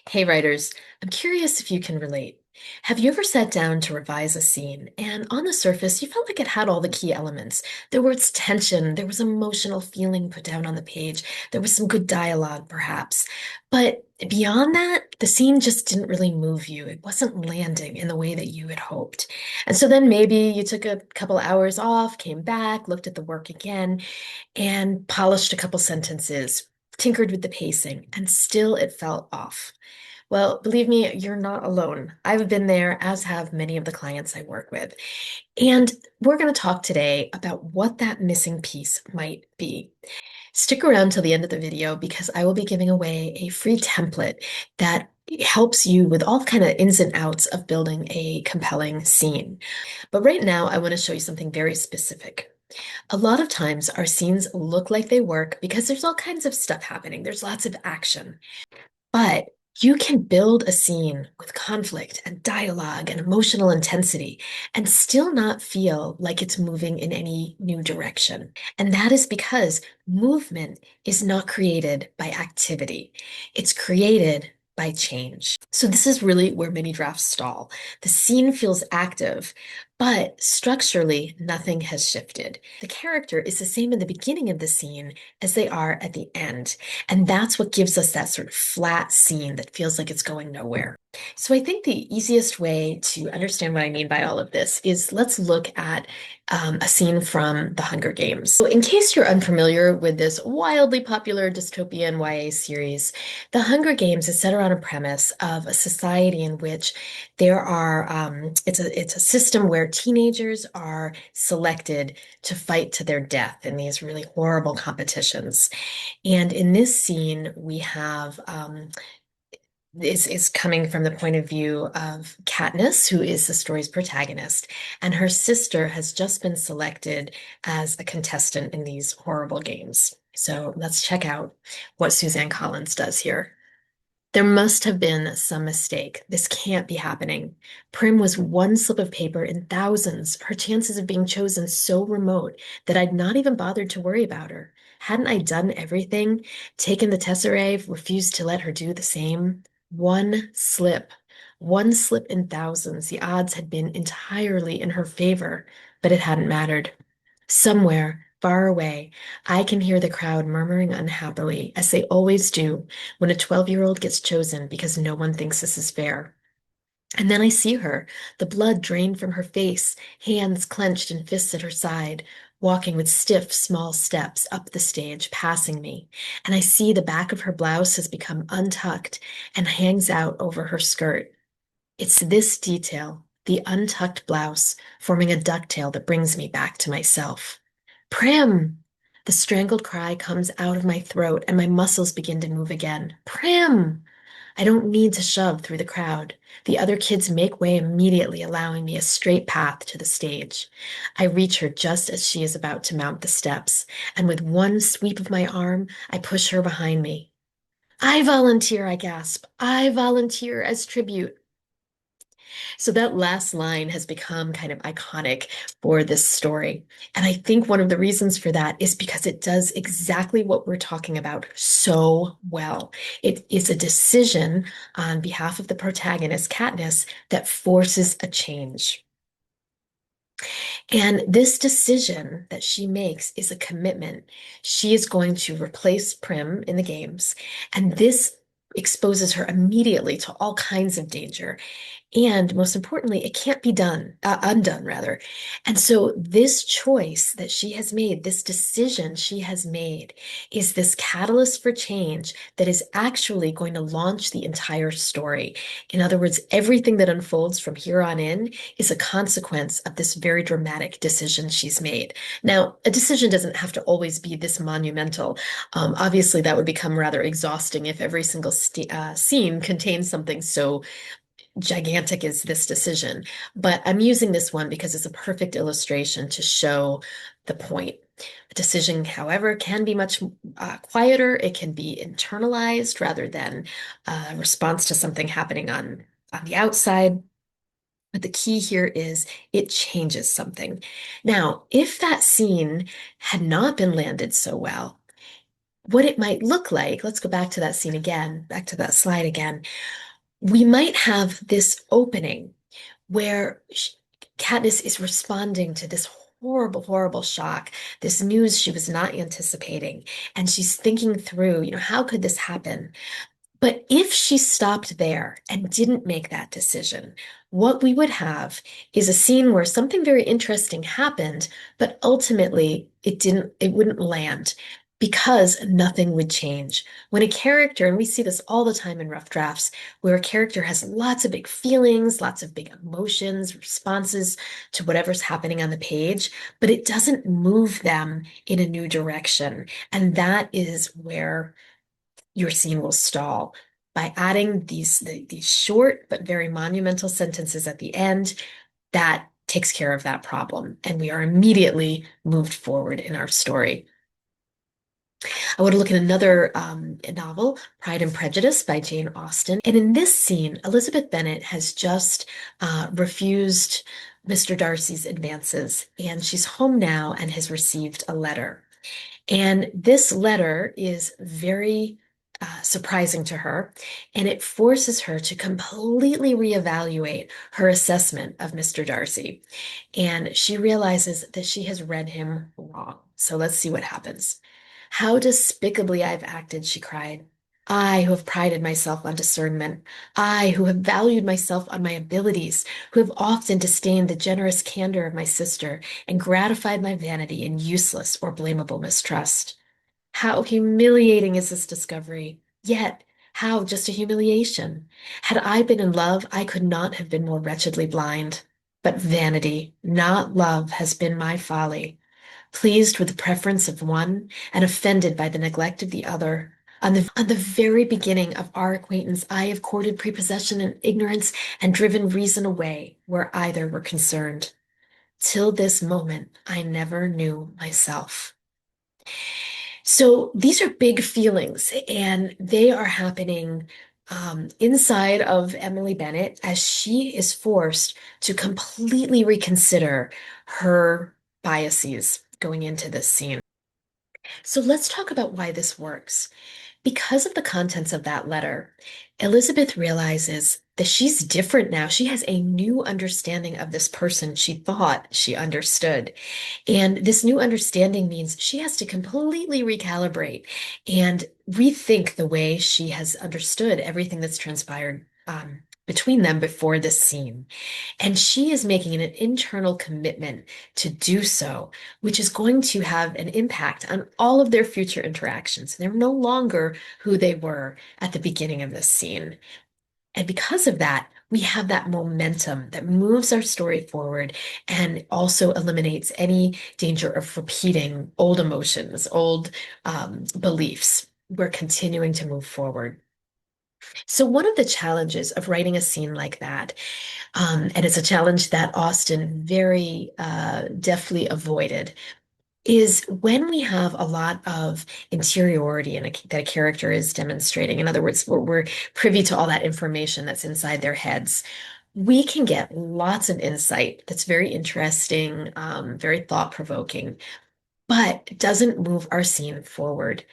Hey writers, I'm curious if you can relate. Have you ever sat down to revise a scene and on the surface you felt like it had all the key elements? There was tension, there was emotional feeling put down on the page, there was some good dialogue perhaps. But beyond that, the scene just didn't really move you. It wasn't landing in the way that you had hoped. And so then maybe you took a couple hours off, came back, looked at the work again, and polished a couple sentences, tinkered with the pacing, and still it felt off. Well, believe me, you're not alone. I've been there, as have many of the clients I work with. And we're going to talk today about what that missing piece might be. Stick around till the end of the video because I will be giving away a free template that helps you with all kind of ins and outs of building a compelling scene. But right now, I want to show you something very specific. A lot of times, our scenes look like they work because there's all kinds of stuff happening. There's lots of action. But you can build a scene with conflict and dialogue and emotional intensity and still not feel like it's moving in any new direction. And that is because movement is not created by activity, it's created by change. So, this is really where many drafts stall. The scene feels active, but structurally, nothing has shifted. The character is the same in the beginning of the scene as they are at the end. And that's what gives us that sort of flat scene that feels like it's going nowhere. So I think the easiest way to understand what I mean by all of this is let's look at a scene from The Hunger Games. So in case you're unfamiliar with this wildly popular dystopian YA series, The Hunger Games is set around a premise of a society in which there are it's a system where teenagers are selected to fight to their death in these really horrible competitions. And in this scene, we have is coming from the point of view of Katniss, who is the story's protagonist, and her sister has just been selected as a contestant in these horrible games. So let's check out what Suzanne Collins does here. There must have been some mistake. This can't be happening. Prim was one slip of paper in thousands, her chances of being chosen so remote that I'd not even bothered to worry about her. Hadn't I done everything? Taken the tesserae, refused to let her do the same? One slip in thousands. The odds had been entirely in her favor, but it hadn't mattered. Somewhere, far away, I can hear the crowd murmuring unhappily, as they always do when a 12-year-old gets chosen because no one thinks this is fair. And then I see her, the blood drained from her face, hands clenched and fists at her side, walking with stiff, small steps up the stage, passing me. And I see the back of her blouse has become untucked and hangs out over her skirt. It's this detail, the untucked blouse, forming a ducktail that brings me back to myself. Prim! The strangled cry comes out of my throat and my muscles begin to move again. Prim! I don't need to shove through the crowd. The other kids make way immediately, allowing me a straight path to the stage. I reach her just as she is about to mount the steps, and with one sweep of my arm, I push her behind me. I volunteer, I gasp. I volunteer as tribute. So that last line has become kind of iconic for this story. And I think one of the reasons for that is because it does exactly what we're talking about so well. It is a decision on behalf of the protagonist, Katniss, that forces a change. And this decision that she makes is a commitment. She is going to replace Prim in the games, and this exposes her immediately to all kinds of danger. And most importantly, it can't be undone rather. And so this choice that she has made, this decision she has made, is this catalyst for change that is actually going to launch the entire story. In other words, everything that unfolds from here on in is a consequence of this very dramatic decision she's made. Now, a decision doesn't have to always be this monumental. Obviously, that would become rather exhausting if every single scene contains something so gigantic as this decision. But I'm using this one because it's a perfect illustration to show the point. A decision, however, can be much quieter. It can be internalized rather than a response to something happening on the outside. But the key here is it changes something. Now, if that scene had not been landed so well, what it might look like, let's go back to that scene again, back to that slide again. We might have this opening where Katniss is responding to this horrible, horrible shock, this news she was not anticipating. And she's thinking through, how could this happen? But if she stopped there and didn't make that decision, what we would have is a scene where something very interesting happened, but ultimately it wouldn't land because nothing would change. When a character, and we see this all the time in rough drafts, where a character has lots of big feelings, lots of big emotions, responses to whatever's happening on the page, but it doesn't move them in a new direction. And that is where your scene will stall by adding these short but very monumental sentences at the end. That takes care of that problem, and we are immediately moved forward in our story. I want to look at another novel, Pride and Prejudice by Jane Austen. And in this scene, Elizabeth Bennet has just refused Mr. Darcy's advances, and she's home now and has received a letter. And this letter is very surprising to her, and it forces her to completely reevaluate her assessment of Mr. Darcy. And she realizes that she has read him wrong. So let's see what happens. How despicably I've acted, she cried. I who have prided myself on discernment, I who have valued myself on my abilities, who have often disdained the generous candor of my sister and gratified my vanity in useless or blamable mistrust. How humiliating is this discovery! Yet, how just a humiliation? Had I been in love, I could not have been more wretchedly blind. But vanity, not love, has been my folly. Pleased with the preference of one and offended by the neglect of the other. On the very beginning of our acquaintance, I have courted prepossession and ignorance and driven reason away where either were concerned. Till this moment, I never knew myself. So these are big feelings, and they are happening inside of Emily Bennett as she is forced to completely reconsider her biases going into this scene. So let's talk about why this works. Because of the contents of that letter, Elizabeth realizes that she's different now. She has a new understanding of this person she thought she understood. And this new understanding means she has to completely recalibrate and rethink the way she has understood everything that's transpired between them before this scene. And she is making an internal commitment to do so, which is going to have an impact on all of their future interactions. They're no longer who they were at the beginning of this scene. And because of that, we have that momentum that moves our story forward and also eliminates any danger of repeating old emotions, old beliefs. We're continuing to move forward. So, one of the challenges of writing a scene like that, and it's a challenge that Austen very deftly avoided, is when we have a lot of interiority that a character is demonstrating. In other words, we're privy to all that information that's inside their heads. We can get lots of insight that's very interesting, very thought-provoking, but doesn't move our scene forward.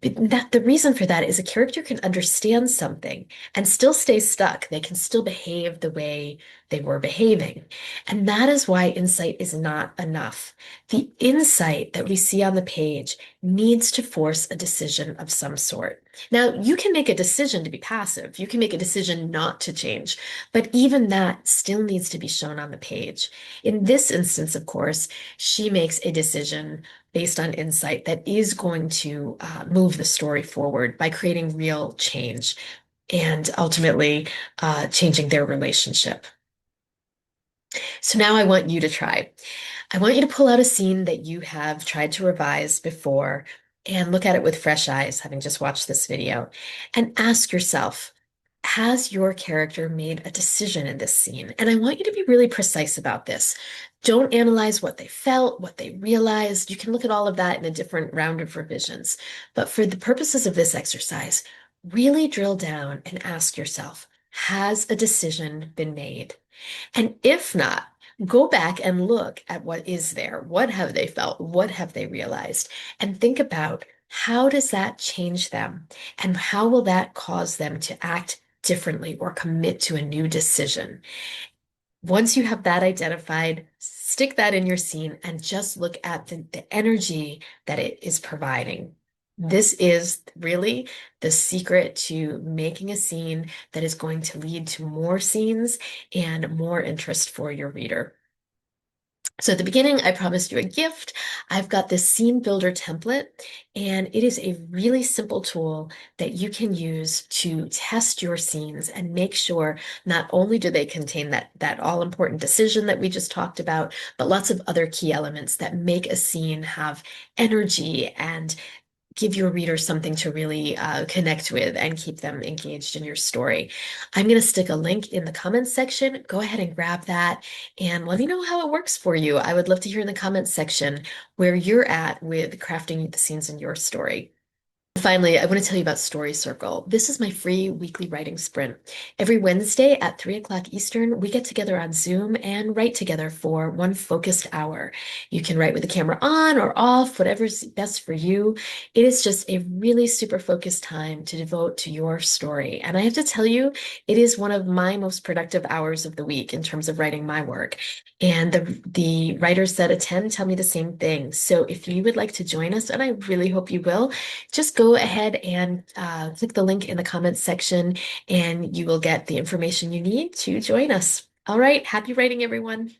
But the reason for that is a character can understand something and still stay stuck. They can still behave the way they were behaving. And that is why insight is not enough. The insight that we see on the page needs to force a decision of some sort. Now, you can make a decision to be passive. You can make a decision not to change, but even that still needs to be shown on the page. In this instance, of course, she makes a decision based on insight that is going to move the story forward by creating real change and ultimately changing their relationship. So now I want you to try. I want you to pull out a scene that you have tried to revise before and look at it with fresh eyes, having just watched this video, and ask yourself, has your character made a decision in this scene? And I want you to be really precise about this. Don't analyze what they felt, what they realized. You can look at all of that in a different round of revisions. But for the purposes of this exercise, really drill down and ask yourself, has a decision been made? And if not, go back and look at what is there. What have they felt? What have they realized? And think about How does that change them? And how will that cause them to act differently or commit to a new decision? Once you have that identified, stick that in your scene and just look at the energy that it is providing. This is really the secret to making a scene that is going to lead to more scenes and more interest for your reader. So at the beginning, I promised you a gift. I've got this scene builder template, and it is a really simple tool that you can use to test your scenes and make sure not only do they contain that all important decision that we just talked about, but lots of other key elements that make a scene have energy and give your readers something to really connect with and keep them engaged in your story. I'm going to stick a link in the comments section. Go ahead and grab that and let me know how it works for you. I would love to hear in the comments section where you're at with crafting the scenes in your story. Finally, I want to tell you about Story Circle. This is my free weekly writing sprint. Every Wednesday at 3 o'clock Eastern, we get together on Zoom and write together for one focused hour. You can write with the camera on or off, whatever's best for you. It is just a really super focused time to devote to your story. And I have to tell you, it is one of my most productive hours of the week in terms of writing my work. And the writers that attend tell me the same thing. So if you would like to join us, and I really hope you will, just go ahead and click the link in the comments section and you will get the information you need to join us. All right, happy writing, everyone.